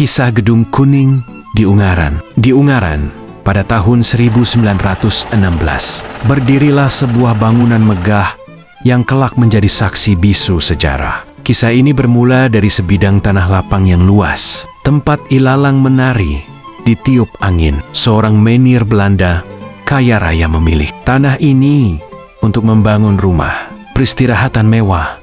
Kisah Gedung Kuning di Ungaran. Di Ungaran, pada tahun 1916, berdirilah sebuah bangunan megah yang kelak menjadi saksi bisu sejarah. Kisah ini bermula dari sebidang tanah lapang yang luas. Tempat ilalang menari ditiup angin. Seorang menir Belanda kaya raya memilih tanah ini untuk membangun rumah peristirahatan mewah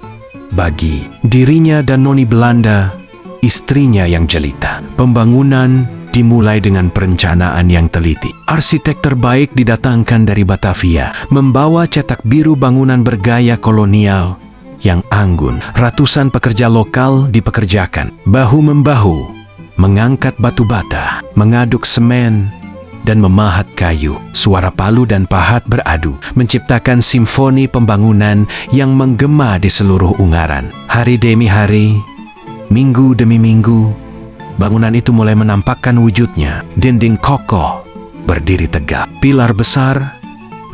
bagi dirinya dan noni Belanda, istrinya yang jelita. Pembangunan dimulai dengan perencanaan yang teliti. Arsitek terbaik didatangkan dari Batavia, membawa cetak biru bangunan bergaya kolonial yang anggun. Ratusan pekerja lokal dipekerjakan, bahu-membahu, mengangkat batu bata, mengaduk semen, dan memahat kayu. Suara palu dan pahat beradu, menciptakan simfoni pembangunan yang menggema di seluruh Ungaran. Hari demi hari, minggu demi minggu, bangunan itu mulai menampakkan wujudnya. Dinding kokoh berdiri tegak, pilar besar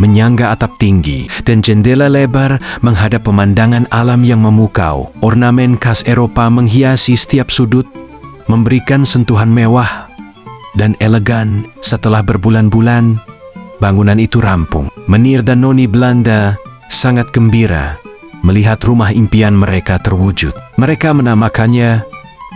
menyangga atap tinggi, dan jendela lebar menghadap pemandangan alam yang memukau. Ornamen khas Eropa menghiasi setiap sudut, memberikan sentuhan mewah dan elegan. Setelah berbulan-bulan, bangunan itu rampung. Menir dan noni Belanda sangat gembira melihat rumah impian mereka terwujud. Mereka menamakannya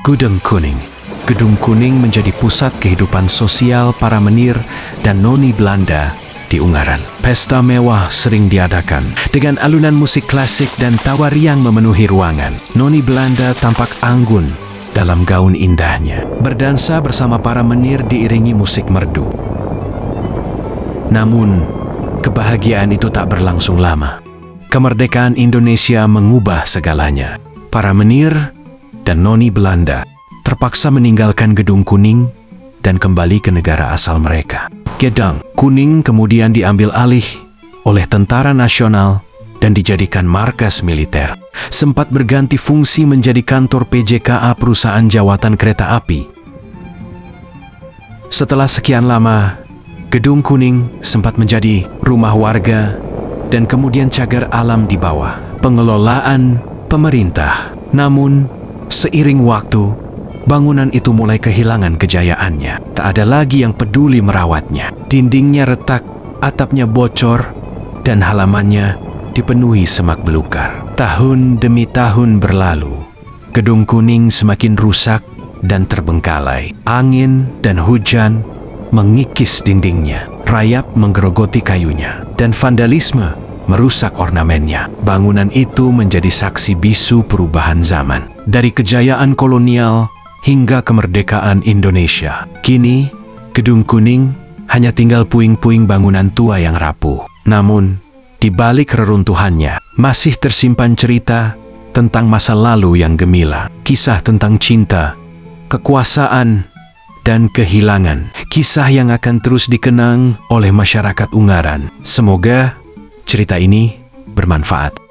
Gedung Kuning. Gedung Kuning menjadi pusat kehidupan sosial para menir dan noni Belanda di Ungaran. Pesta mewah sering diadakan dengan alunan musik klasik dan tawa riang memenuhi ruangan. Noni Belanda tampak anggun dalam gaun indahnya, berdansa bersama para menir diiringi musik merdu. Namun, kebahagiaan itu tak berlangsung lama. Kemerdekaan Indonesia mengubah segalanya. Para menir dan noni Belanda terpaksa meninggalkan Gedung Kuning dan kembali ke negara asal mereka. Gedung Kuning kemudian diambil alih oleh Tentara Nasional dan dijadikan markas militer. Sempat berganti fungsi menjadi kantor PJKA, perusahaan jawatan kereta api. Setelah sekian lama, Gedung Kuning sempat menjadi rumah warga dan kemudian cagar alam di bawah pengelolaan pemerintah. Namun, seiring waktu, bangunan itu mulai kehilangan kejayaannya. Tak ada lagi yang peduli merawatnya. Dindingnya retak, atapnya bocor, dan halamannya dipenuhi semak belukar. Tahun demi tahun berlalu, Gedung Kuning semakin rusak dan terbengkalai. Angin dan hujan mengikis dindingnya, rayap menggerogoti kayunya, dan vandalisme merusak ornamennya. Bangunan itu menjadi saksi bisu perubahan zaman. Dari kejayaan kolonial hingga kemerdekaan Indonesia, kini Gedung Kuning hanya tinggal puing-puing bangunan tua yang rapuh. Namun, di balik reruntuhannya, masih tersimpan cerita tentang masa lalu yang gemilang. Kisah tentang cinta, kekuasaan, dan kehilangan. Kisah yang akan terus dikenang oleh masyarakat Ungaran. Semoga cerita ini bermanfaat.